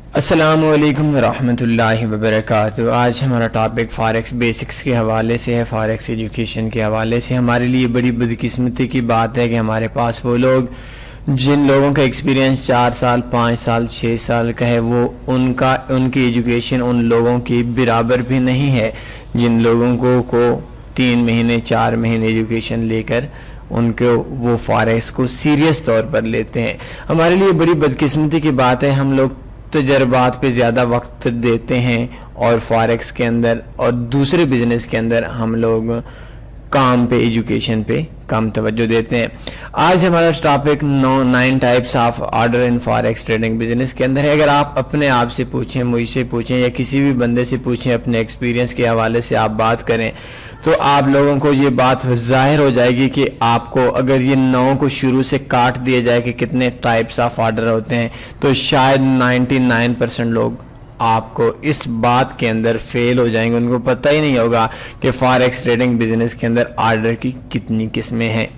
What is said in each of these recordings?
अस्सलामुअलैकुम रहमतुल्लाहि व बरकातुहू। आज हमारा टॉपिक फॉरेक्स बेसिक्स के हवाले से है, फॉरेक्स एजुकेशन के हवाले से। हमारे लिए बड़ी बदकिस्मती की बात है कि हमारे पास वो लोग जिन लोगों का एक्सपीरियंस 4 साल 5 साल 6 साल का है, वो उनकी एजुकेशन उन लोगों की बराबर भी नहीं है जिन लोगों को 3 महीने 4 महीने एजुकेशन लेकर उनको वो फॉरेक्स को सीरियस तौर पर लेते हैं। हमारे लिए बड़ी बदकिस्मती की बात है, हम लोग तजर्बात पे ज़्यादा वक्त देते हैं और फॉरेक्स के अंदर और दूसरे बिजनेस के अंदर हम लोग काम पे, एजुकेशन पे कम तवज्जो देते हैं। आज हमारा topic 9 types of order in forex trading business के अंदर है। अगर आप अपने आप से पूछें, मुझसे पूछें या किसी भी बंदे से पूछें, अपने एक्सपीरियंस के हवाले से आप बात करें तो आप लोगों को ये बात जाहिर हो जाएगी कि आपको अगर ये 9 को शुरू से काट दिया जाए कि कितने टाइप्स ऑफ ऑर्डर होते हैं तो शायद 99% लोग आपको इस बात के अंदर फेल हो जाएंगे। उनको पता ही नहीं होगा कि फॉरेक्स ट्रेडिंग बिजनेस के अंदर ऑर्डर की कितनी किस्में हैं।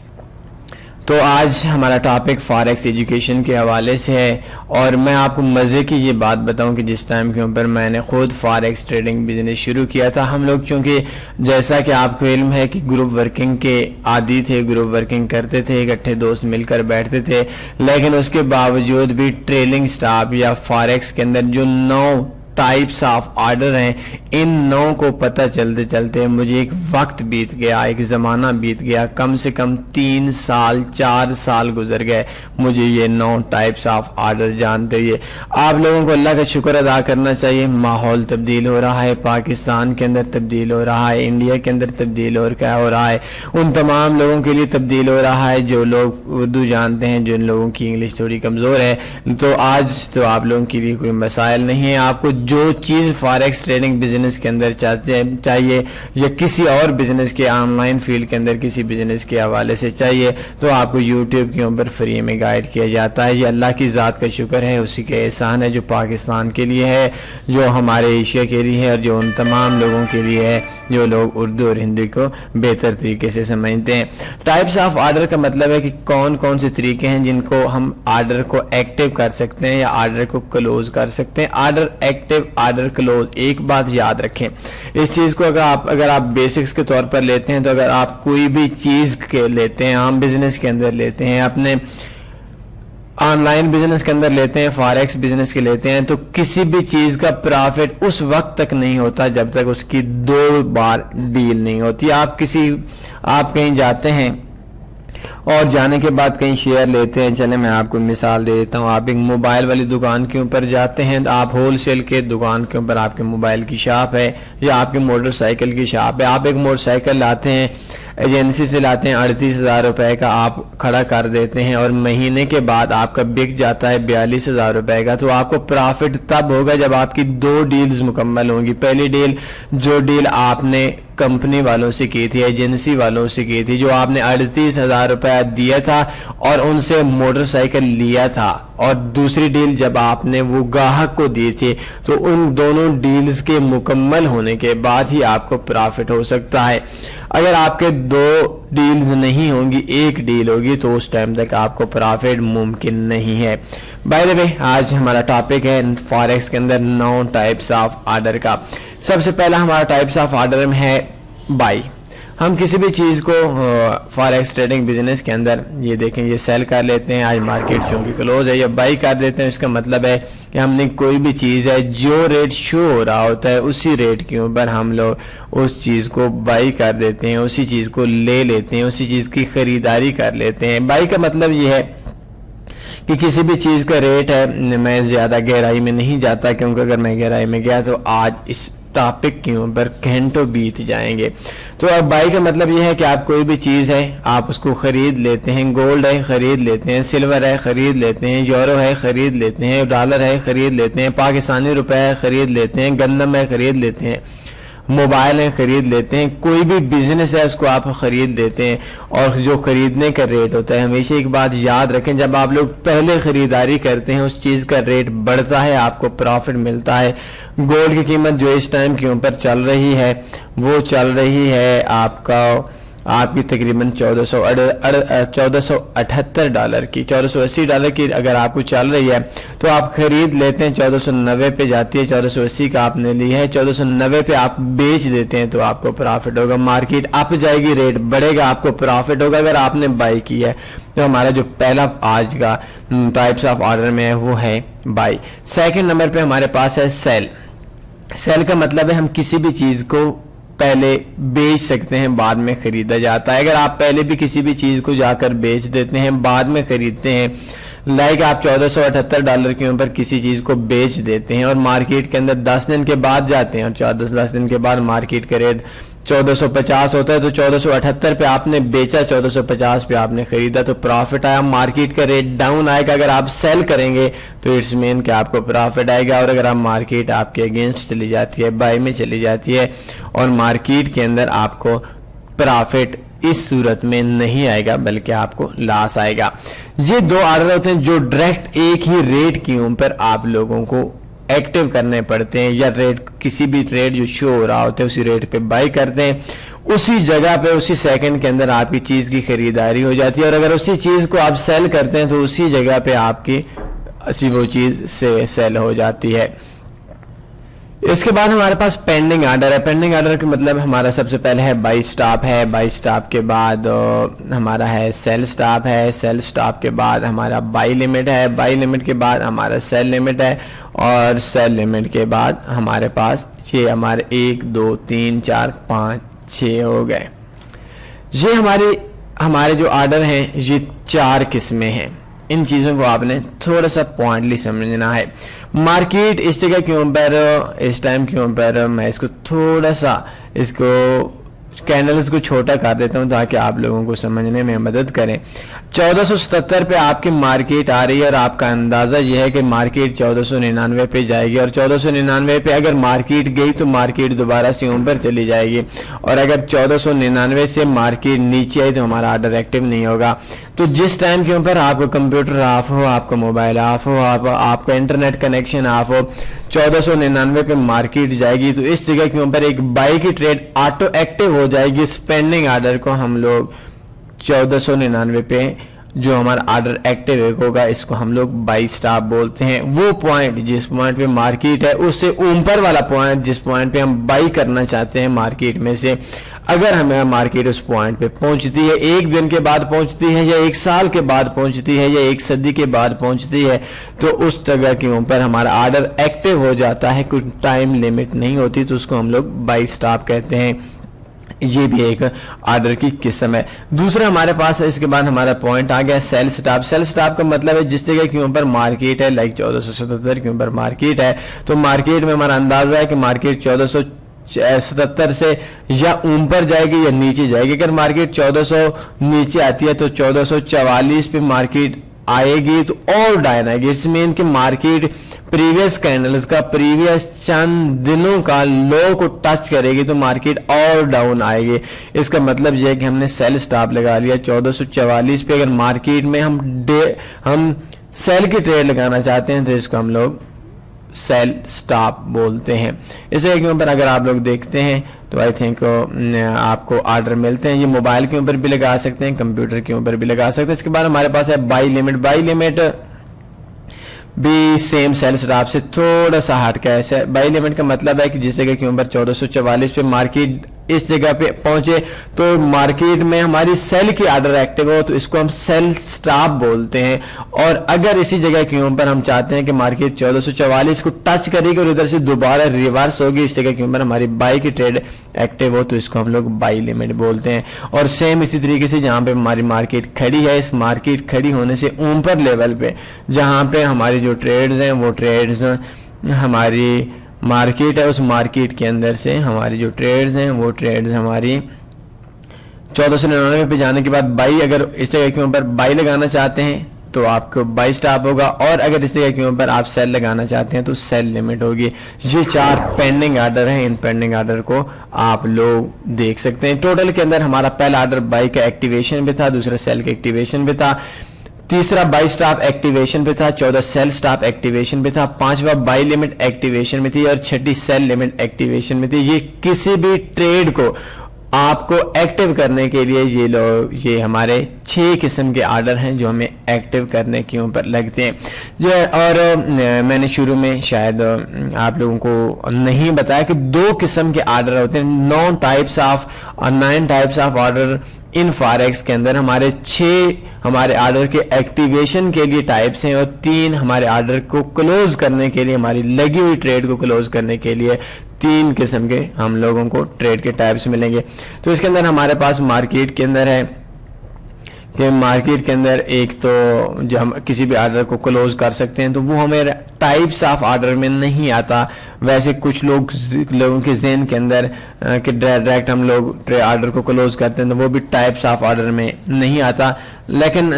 तो आज हमारा टॉपिक फॉरेक्स एजुकेशन के हवाले से है और मैं आपको मज़े की ये बात बताऊं कि जिस टाइम के ऊपर मैंने ख़ुद फॉरेक्स ट्रेडिंग बिजनेस शुरू किया था, हम लोग चूँकि जैसा कि आपको इल्म है कि ग्रुप वर्किंग के आदी थे, ग्रुप वर्किंग करते थे, इकट्ठे दोस्त मिलकर बैठते थे, लेकिन उसके बावजूद भी ट्रेलिंग स्टॉप या फॉरेक्स के अंदर जो 9 टाइप्स ऑफ ऑर्डर हैं, इन 9 को पता चलते चलते मुझे एक वक्त बीत गया, एक ज़माना बीत गया, कम से कम 3 साल 4 साल गुजर गए मुझे ये 9 टाइप्स ऑफ ऑर्डर जानते हुए। आप लोगों को अल्लाह का शुक्र अदा करना चाहिए, माहौल तब्दील हो रहा है, पाकिस्तान के अंदर तब्दील हो रहा है, इंडिया के अंदर तब्दील हो रहा है, उन तमाम लोगों के लिए तब्दील हो रहा है जो लोग उर्दू जानते हैं, जिन लोगों की इंग्लिश थोड़ी कमज़ोर है। तो आज तो आप लोगों के लिए कोई मसाइल नहीं है। आपको जो चीज़ फॉरेक्स ट्रेडिंग बिजनेस के अंदर चाहिए या किसी और बिजनेस के ऑनलाइन फील्ड के अंदर किसी बिजनेस के हवाले से चाहिए तो आपको यूट्यूब के ऊपर फ्री में गाइड किया जाता है। ये अल्लाह की ज़ात का शुक्र है, उसी के एहसान है जो पाकिस्तान के लिए है, जो हमारे एशिया के लिए है और जो उन तमाम लोगों के लिए है जो लोग उर्दू और हिंदी को बेहतर तरीके से समझते हैं। टाइप्स ऑफ ऑर्डर का मतलब है कि कौन कौन से तरीके हैं जिनको हम ऑर्डर को एक्टिव कर सकते हैं या ऑर्डर को क्लोज कर सकते हैं। ऑर्डर एक्टिव, ऑर्डर क्लोज, एक बात याद रखें इस चीज को, अगर आप बेसिक्स के तौर पर लेते हैं तो अगर आप कोई भी चीज के लेते हैं, आम बिजनेस के अंदर लेते हैं, अपने ऑनलाइन बिजनेस के अंदर लेते हैं, फॉरेक्स बिजनेस के लेते हैं, तो किसी भी चीज का प्रॉफिट उस वक्त तक नहीं होता जब तक उसकी 2 बार डील नहीं होती। आप कहीं जाते हैं और जाने के बाद कहीं शेयर लेते हैं। चले मैं आपको मिसाल दे देता हूँ, आप एक मोबाइल वाली दुकान के ऊपर जाते हैं, आप होलसेल के दुकान के ऊपर आपके मोबाइल की शॉप है या आपके मोटरसाइकिल की शॉप है, आप एक मोटरसाइकिल लाते हैं, एजेंसी से लाते हैं, 38,000 रुपए का आप खड़ा कर देते हैं और महीने के बाद आपका बिक जाता है 42,000 रुपए का। तो आपको प्रॉफिट तब होगा जब आपकी 2 डील्स मुकम्मल होंगी। पहली डील, जो डील आपने कंपनी वालों से की थी, एजेंसी वालों से की थी, जो आपने 38,000 रुपया दिया था और उनसे मोटरसाइकिल लिया था, और दूसरी डील जब आपने वो ग्राहक को दी थी, तो उन दोनों डील्स के मुकम्मल होने के बाद ही आपको प्रॉफिट हो सकता है। अगर आपके 2 डील्स नहीं होंगी, एक डील होगी, तो उस टाइम तक आपको प्रॉफिट मुमकिन नहीं है। बाय द वे, आज हमारा टॉपिक है फॉरेक्स के अंदर 9 टाइप्स ऑफ ऑर्डर का। सबसे पहला हमारा टाइप्स ऑफ ऑर्डर में है बाई। हम किसी भी चीज़ को फॉरेक्स ट्रेडिंग बिजनेस के अंदर ये देखें, ये सेल कर लेते हैं, आज मार्केट चूँकि क्लोज है, या बाई कर देते हैं। इसका मतलब है कि हमने कोई भी चीज़ है जो रेट शो हो रहा होता है उसी रेट के ऊपर हम लोग उस चीज़ को बाई कर देते हैं, उसी चीज़ को ले लेते हैं, उसी चीज़ की ख़रीदारी कर लेते हैं। बाई का मतलब ये है कि किसी भी चीज़ का रेट है, मैं ज़्यादा गहराई में नहीं जाता क्योंकि अगर मैं गहराई में गया तो आज इस टॉपिक के ऊपर घंटों बीत जाएंगे। तो अब बाई का मतलब यह है कि आप कोई भी चीज़ है आप उसको ख़रीद लेते हैं, गोल्ड है ख़रीद लेते हैं, सिल्वर है ख़रीद लेते हैं, यूरो है ख़रीद लेते हैं, डॉलर है ख़रीद लेते हैं, पाकिस्तानी रुपए है ख़रीद लेते हैं, गंदम है ख़रीद लेते हैं, मोबाइल है ख़रीद लेते हैं, कोई भी बिजनेस है उसको आप ख़रीद लेते हैं। और जो ख़रीदने का रेट होता है, हमेशा एक बात याद रखें, जब आप लोग पहले ख़रीदारी करते हैं उस चीज़ का रेट बढ़ता है, आपको प्रॉफिट मिलता है। गोल्ड की कीमत जो इस टाइम के ऊपर चल रही है वो चल रही है आपका आपकी तकरीबन $1478 की, $1480 की अगर आपको चल रही है तो आप खरीद लेते हैं, 1490 पे जाती है, 1480 का आपने ली है, 1490 पे आप बेच देते हैं तो आपको प्रॉफिट होगा। मार्केट अप जाएगी, रेट बढ़ेगा, आपको प्रॉफिट होगा अगर आपने बाई की है। तो हमारा जो पहला आज का टाइप्स ऑफ ऑर्डर में है वो है बाई। सेकंड नंबर पे हमारे पास है सेल। सेल का मतलब है हम किसी भी चीज़ को पहले बेच सकते हैं, बाद में खरीदा जाता है। अगर आप पहले भी किसी भी चीज़ को जाकर बेच देते हैं, बाद में खरीदते हैं, लाइक आप $1478 के ऊपर किसी चीज़ को बेच देते हैं और मार्केट के अंदर 10 दिन के बाद जाते हैं और 10 दिन के बाद मार्केट का रेट 1450 होता है, तो 1478 पे आपने बेचा, 1450 पे आपने खरीदा, तो प्रॉफिट आया। मार्केट का रेट डाउन आएगा, अगर आप सेल करेंगे तो इट्स मीन कि आपको प्रॉफिट आएगा। और अगर आप मार्केट आपके अगेंस्ट चली जाती है, बाई में चली जाती है और मार्केट के अंदर आपको प्रॉफिट इस सूरत में नहीं आएगा बल्कि आपको लॉस आएगा। ये दो ऑर्डर होते हैं जो डायरेक्ट एक ही रेट के ऊपर आप लोगों को एक्टिव करने पड़ते हैं, या रेट किसी भी रेट जो शो हो रहा होता है उसी रेट पे बाई करते हैं, उसी जगह पे उसी सेकंड के अंदर आपकी चीज़ की खरीदारी हो जाती है। और अगर उसी चीज़ को आप सेल करते हैं तो उसी जगह पे आपकी वो चीज़ से सेल हो जाती है। इसके बाद हमारे पास पेंडिंग ऑर्डर है। पेंडिंग ऑर्डर का मतलब हमारा सबसे पहले है बाई स्टॉप है, बाई स्टॉप के बाद हमारा है सेल स्टॉप है, सेल स्टॉप के बाद हमारा बाई लिमिट है, बाई लिमिट के बाद हमारा सेल लिमिट है और सेल लिमिट के बाद हमारे पास ये हमारे 1 2 3 4 5 6 हो गए। ये हमारे जो ऑर्डर हैं ये 4 किस्में हैं। इन चीज़ों को आपने थोड़ा सा पॉइंटली समझना है। मार्केट इस जगह के ऊपर, इस टाइम के ऊपर मैं इसको थोड़ा सा कैंडल्स को छोटा कर देता हूं ताकि आप लोगों को समझने में मदद करें। 1477 पे आपकी मार्केट आ रही है और आपका अंदाज़ा यह है कि मार्केट 1499 पे जाएगी और 1499 पे अगर मार्केट गई तो मार्केट दोबारा से ऊपर चली जाएगी और अगर 1499 से मार्केट नीचे आई तो हमारा ऑर्डर एक्टिव नहीं होगा। तो जिस टाइम के ऊपर आपका कंप्यूटर ऑफ हो, आपका मोबाइल ऑफ हो, आपका इंटरनेट कनेक्शन ऑफ हो, 1499 पे मार्केट जाएगी तो इस जगह के ऊपर एक बाई की ट्रेड ऑटो एक्टिव हो जाएगी। पेंडिंग ऑर्डर को हम लोग 1499 पे जो हमारा ऑर्डर एक्टिव होगा इसको हम लोग बाई स्टॉप बोलते हैं। वो पॉइंट जिस पॉइंट पे मार्केट है उससे ऊपर वाला पॉइंट जिस पॉइंट पे हम बाई करना चाहते हैं मार्केट में से, अगर हमें मार्केट उस पॉइंट पे पहुंचती है, 1 दिन के बाद पहुंचती है या 1 साल के बाद पहुंचती है या 1 सदी के बाद पहुंचती है, तो उस जगह के ऊपर हमारा ऑर्डर एक्टिव हो जाता है। कोई टाइम लिमिट नहीं होती तो उसको हम लोग बाई स्टॉप कहते हैं। ये भी एक ऑर्डर की किस्म है। दूसरा हमारे पास है, इसके बाद हमारा पॉइंट आ गया सेल स्टॉप। सेल स्टॉप का मतलब है जिस जगह के ऊपर मार्केट है, लाइक 1477 के ऊपर मार्केट है, तो मार्केट में हमारा अंदाजा है कि मार्केट 1477 से या ऊपर जाएगी या नीचे जाएगी। अगर मार्केट 1400 नीचे आती है तो 1444 पे मार्केट आएगी तो और डाउन आएगी। इट्स मीन कि मार्केट प्रीवियस कैंडल्स का, प्रीवियस चंद दिनों का लो को टच करेगी तो मार्केट और डाउन आएगी। इसका मतलब यह है कि हमने सेल स्टॉप लगा लिया 1444 पे। अगर मार्केट में हम सेल की ट्रेड लगाना चाहते हैं तो इसको हम लोग सेल स्टॉप बोलते हैं। इसे के ऊपर अगर आप लोग देखते हैं तो आई थिंक आपको ऑर्डर मिलते हैं। ये मोबाइल के ऊपर भी लगा सकते हैं, कंप्यूटर के ऊपर भी लगा सकते हैं। इसके बाद हमारे पास है बाई लिमिट। बाई लिमिट भी सेम सेल स्टॉप से थोड़ा सा हट के ऐसे। बाई लिमिट का मतलब है कि जिस जगह के ऊपर 1444 पे मार्केट इस जगह पे पहुंचे तो मार्केट में हमारी सेल की ऑर्डर एक्टिव हो तो इसको हम सेल स्टॉप बोलते हैं। और अगर इसी जगह के ऊपर हम चाहते हैं कि मार्केट 1444 को टच करेगी और इधर से दोबारा रिवर्स होगी, इस जगह के ऊपर हमारी बाई की ट्रेड एक्टिव हो तो इसको हम लोग बाई लिमिट बोलते हैं। और सेम इसी तरीके से जहां पे हमारी मार्केट खड़ी है, इस मार्केट खड़ी होने से ऊपर लेवल पे जहां पे हमारी जो ट्रेड्स हैं वो ट्रेड्स हमारी मार्केट है, उस मार्केट के अंदर से हमारी जो ट्रेड्स हैं वो ट्रेड्स हमारी 1499 पे जाने के बाद बाई, अगर इस जगह के ऊपर बाई लगाना चाहते हैं तो आपको बाई स्टॉप होगा और अगर इस जगह के ऊपर आप सेल लगाना चाहते हैं तो सेल लिमिट होगी। ये 4 पेंडिंग ऑर्डर हैं। इन पेंडिंग ऑर्डर को आप लोग देख सकते हैं। टोटल के अंदर हमारा पहला ऑर्डर बाई का एक्टिवेशन भी था, दूसरा सेल का एक्टिवेशन भी था, तीसरा बाई स्टॉप एक्टिवेशन पे था, 14 सेल स्टॉप एक्टिवेशन पे था, 5वां बाई लिमिट एक्टिवेशन में थी और 6ठी सेल लिमिट एक्टिवेशन में थी। ये किसी भी ट्रेड को आपको एक्टिव करने के लिए ये हमारे 6 किस्म के आर्डर हैं जो हमें एक्टिव करने के ऊपर लगते हैं। और मैंने शुरू में शायद आप लोगों को नहीं बताया कि 2 किस्म के आर्डर होते हैं, 9 types of order in forex के अंदर। हमारे 6 हमारे आर्डर के एक्टिवेशन के लिए टाइप्स हैं और 3 हमारे आर्डर को क्लोज करने के लिए, हमारी लगी हुई ट्रेड को क्लोज करने के लिए 3 किस्म के हम लोगों को ट्रेड के टाइप्स मिलेंगे। तो इसके अंदर हमारे पास मार्केट के अंदर है कि मार्केट के अंदर एक तो जो हम किसी भी आर्डर को क्लोज कर सकते हैं, तो वो हमें टाइप्स ऑफ आर्डर में नहीं आता। वैसे कुछ लोगों के ज़हन के अंदर कि डायरेक्ट हम लोग आर्डर को क्लोज करते हैं, तो वो भी टाइप्स ऑफ आर्डर में नहीं आता। लेकिन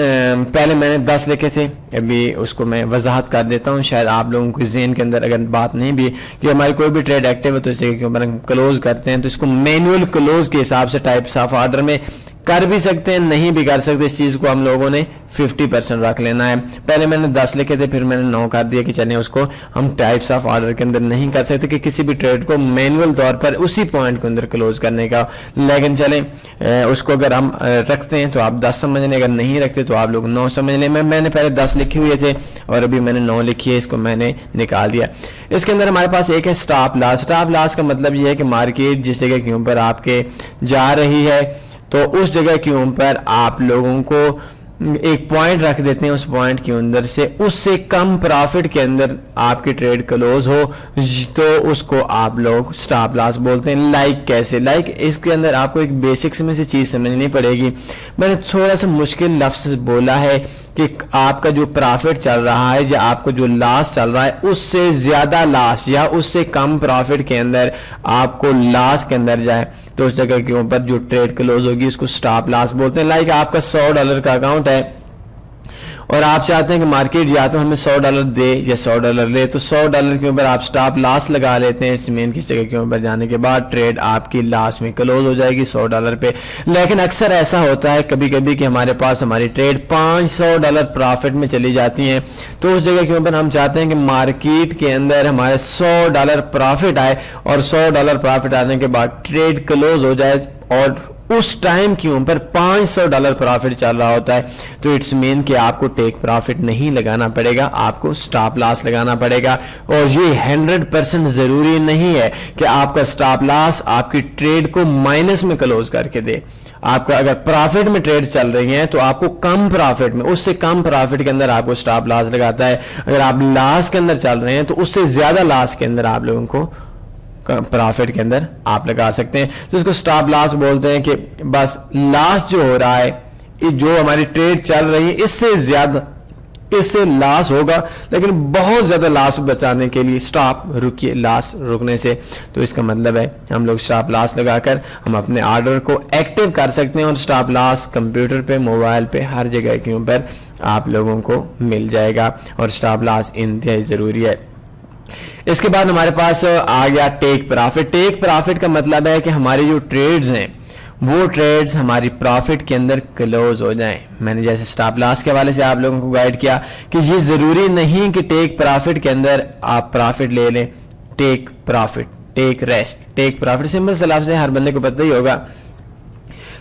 पहले मैंने 10 लिखे थे, अभी उसको मैं वजाहत कर देता हूँ, शायद आप लोगों के ज़हन के अंदर अगर बात नहीं भी कि हमारी कोई भी ट्रेड एक्टिव है तो इसे के ऊपर हम क्लोज करते हैं, तो इसको मैनुअल क्लोज के हिसाब से टाइप्स ऑफ आर्डर में कर भी सकते हैं, नहीं भी कर सकते। इस चीज़ को हम लोगों ने 50% रख लेना है। पहले मैंने 10 लिखे थे, फिर मैंने 9 कर दिया कि चलिए उसको हम टाइप्स ऑफ आर्डर के अंदर नहीं कर सकते कि किसी भी ट्रेड को मैनुअल तौर पर उसी पॉइंट के अंदर क्लोज करने का। लेकिन चलें उसको अगर हम रखते हैं तो आप 10 समझ लें, अगर नहीं रखते तो आप लोग 9 समझ लें। मैंने पहले 10 लिखे हुए थे और अभी मैंने 9 लिखी है, इसको मैंने निकाल दिया। इसके अंदर हमारे पास एक है स्टॉप लॉस। स्टॉप लॉस का मतलब ये है कि मार्केट जिस जगह के ऊपर आपके जा रही है तो उस जगह के ऊपर आप लोगों को एक पॉइंट रख देते हैं, उस पॉइंट के अंदर से उससे कम प्रॉफिट के अंदर आपकी ट्रेड क्लोज हो तो उसको आप लोग स्टॉप लॉस बोलते हैं। लाइक कैसे? लाइक इसके अंदर आपको एक बेसिक्स में से चीज़ समझनी पड़ेगी। मैंने थोड़ा सा मुश्किल लफ्ज़ बोला है कि आपका जो प्रॉफिट चल रहा है या आपको जो लॉस चल रहा है उससे ज़्यादा लॉस या उससे कम प्रॉफिट के अंदर आपको लॉस के अंदर जाए तो उस जगह के ऊपर जो ट्रेड क्लोज होगी उसको स्टॉप लॉस बोलते हैं। लाइक आपका $100 का अकाउंट है और आप चाहते हैं कि मार्केट या तो हमें $100 दे या $100 ले, तो $100 के ऊपर आप स्टॉप लॉस लगा लेते हैं। इट्स मीन किस जगह के ऊपर जाने के बाद ट्रेड आपकी लॉस में क्लोज हो जाएगी $100 पे। लेकिन अक्सर ऐसा होता है कभी कभी कि हमारे पास हमारी ट्रेड $500 प्रॉफिट में चली जाती हैं, तो उस जगह के ऊपर हम चाहते हैं कि मार्केट के अंदर हमारे $100 प्रॉफिट आए और $100 प्रॉफिट आने के बाद ट्रेड क्लोज हो जाए और उस टाइम के ऊपर $500 प्रॉफिट चल रहा होता है, तो इट्स मीन कि आपको टेक प्रॉफिट नहीं लगाना पड़ेगा, आपको स्टॉप लॉस लगाना पड़ेगा। और ये 100% जरूरी नहीं है कि आपका स्टॉप लॉस आपकी ट्रेड को माइनस में क्लोज करके दे। आपका अगर प्रॉफिट में ट्रेड चल रही हैं तो आपको कम प्रॉफिट में, उससे कम प्रॉफिट के अंदर आपको स्टॉप लॉस लगाता है। अगर आप लॉस के अंदर चल रहे हैं तो उससे ज्यादा लॉस के अंदर आप लोगों को प्रॉफिट के अंदर आप लगा सकते हैं। तो इसको स्टॉप लॉस बोलते हैं कि बस लॉस जो हो रहा है, जो हमारी ट्रेड चल रही है इससे लॉस होगा, लेकिन बहुत ज्यादा लॉस बचाने के लिए स्टॉप रुकिए, लॉस रुकने से। तो इसका मतलब है हम लोग स्टॉप लॉस लगाकर हम अपने ऑर्डर को एक्टिव कर सकते हैं और स्टॉप लॉस कंप्यूटर पे, मोबाइल पे, हर जगह के ऊपर आप लोगों को मिल जाएगा और स्टॉप लॉस इंतहाई जरूरी है। इसके बाद हमारे पास आ गया टेक प्रॉफिट। टेक प्रॉफिट का मतलब है कि हमारी जो ट्रेड्स हैं वो ट्रेड्स हमारी प्रॉफिट के अंदर क्लोज हो जाएं। मैंने जैसे स्टॉप लॉस के हवाले से आप लोगों को गाइड किया कि ये जरूरी नहीं कि टेक प्रॉफिट के अंदर आप प्रॉफिट ले लें। Take profit, take rest, take profit simple सा लफ्ज़ है, हर बंदे को पता ही होगा।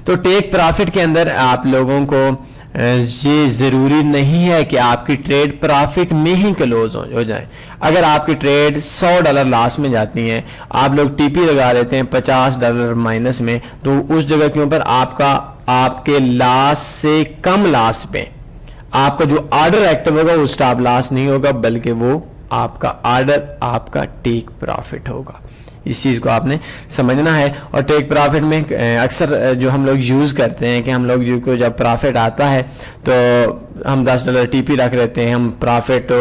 तो टेक प्रॉफिट के अंदर आप लोगों को ये जरूरी नहीं है कि आपकी ट्रेड प्रॉफिट में ही क्लोज हो जाए। अगर आपकी ट्रेड $100 लॉस में जाती है, आप लोग टीपी लगा लेते हैं $50 माइनस में, तो उस जगह के ऊपर आपके लॉस से कम लॉस पे आपका जो ऑर्डर एक्टिव होगा वो स्टॉप लॉस नहीं होगा, बल्कि वो आपका ऑर्डर आपका टेक प्रॉफिट होगा। इस चीज़ को आपने समझना है। और टेक प्रॉफिट में अक्सर जो हम लोग यूज़ करते हैं कि हम लोग जो जब प्रॉफिट आता है तो हम $10 टीपी रख लेते हैं। हम प्रॉफिट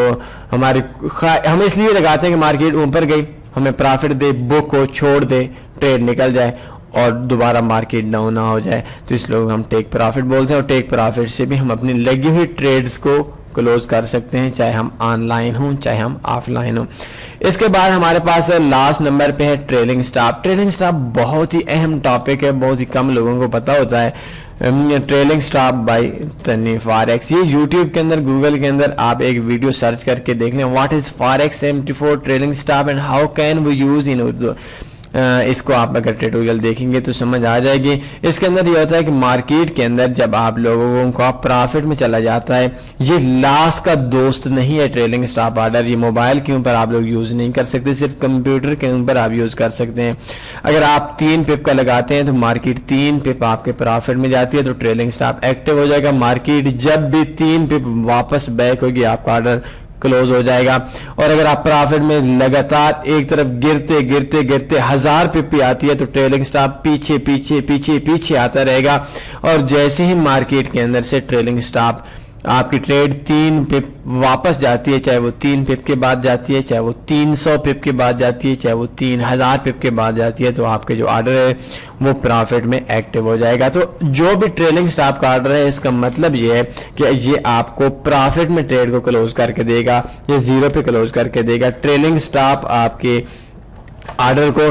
हम इसलिए लगाते हैं कि मार्केट ऊपर गई, हमें प्रॉफिट दे, बुक को छोड़ दे, ट्रेड निकल जाए और दोबारा मार्केट डाउन ना हो जाए, तो इस लोग हम टेक प्रॉफिट बोलते हैं। और टेक प्रॉफिट से भी हम अपनी लगी हुई ट्रेड्स को क्लोज कर सकते हैं, चाहे हम ऑनलाइन हों चाहे हम ऑफलाइन हों। इसके बाद हमारे पास लास्ट नंबर पे है ट्रेलिंग स्टॉप। ट्रेलिंग स्टॉप बहुत ही अहम टॉपिक है, बहुत ही कम लोगों को पता होता है। Trailing stop by Tanvi forex, ये यूट्यूब के अंदर, गूगल के अंदर आप एक वीडियो सर्च करके देख लें, what is forex 74 trailing stop and how can we use in Urdu. इसको आप अगर ट्यूटोरियल देखेंगे तो समझ आ जाएगी। इसके अंदर ये होता है कि मार्केट के अंदर जब आप लोगों को प्रॉफिट में चला जाता है, ये लॉस का दोस्त नहीं है ट्रेलिंग स्टॉप ऑर्डर। ये मोबाइल के ऊपर आप लोग यूज़ नहीं कर सकते, सिर्फ कंप्यूटर के ऊपर आप यूज़ कर सकते हैं। अगर आप 3 पिप का लगाते हैं तो मार्केट 3 पिप आपके प्रॉफिट में जाती है तो ट्रेलिंग स्टॉप एक्टिव हो जाएगा। मार्केट जब भी 3 पिप वापस बैक होगी आपका ऑर्डर क्लोज हो जाएगा। और अगर आप प्रॉफिट में लगातार एक तरफ गिरते गिरते गिरते 1000 पिप भी आती है तो ट्रेलिंग स्टॉप पीछे पीछे पीछे पीछे आता रहेगा। और जैसे ही मार्केट के अंदर से ट्रेलिंग स्टॉप आपकी ट्रेड 3 पिप वापस जाती है, चाहे वो 3 पिप के बाद जाती है, चाहे वो 300 पिप के बाद जाती है, चाहे वो 3000 पिप के बाद जाती है, तो आपके जो ऑर्डर है वो प्रॉफिट में एक्टिव हो जाएगा। तो जो भी ट्रेलिंग स्टॉप का ऑर्डर है इसका मतलब ये है कि ये आपको प्रॉफिट में ट्रेड को क्लोज करके देगा, ये 0 पे क्लोज करके देगा। ट्रेलिंग स्टॉप आपके ऑर्डर को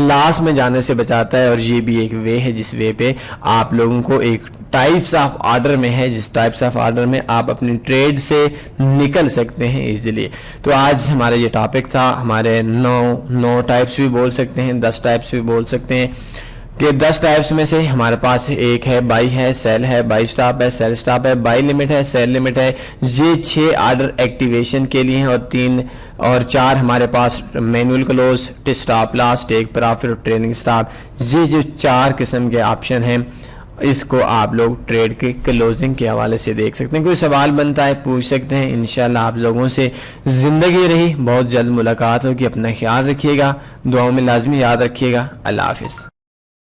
लॉस में जाने से बचाता है और ये भी एक वे है जिस वे पे आप लोगों को एक टाइप्स ऑफ ऑर्डर में है, जिस टाइप्स ऑफ ऑर्डर में आप अपनी ट्रेड से निकल सकते हैं इजीली। तो आज हमारा ये टॉपिक था। हमारे 9 टाइप्स भी बोल सकते हैं, 10 टाइप्स भी बोल सकते हैं कि 10 टाइप्स में से हमारे पास एक है बाई है, सेल है, बाई स्टॉप है, सेल स्टॉप है, बाई लिमिट है, सेल लिमिट है। ये 6 ऑर्डर एक्टिवेशन के लिए हैं और 3 और 4 हमारे पास manual close, stop loss, take profit और ट्रेलिंग स्टॉप। ये जो 4 किस्म के ऑप्शन हैं इसको आप लोग ट्रेड के क्लोजिंग के हवाले से देख सकते हैं। कोई सवाल बनता है पूछ सकते हैं। इंशाल्लाह आप लोगों से ज़िंदगी रही, बहुत जल्द मुलाकात होगी। अपना ख्याल रखिएगा, दुआओं में लाजमी याद रखिएगा। अल्लाह हाफिज़।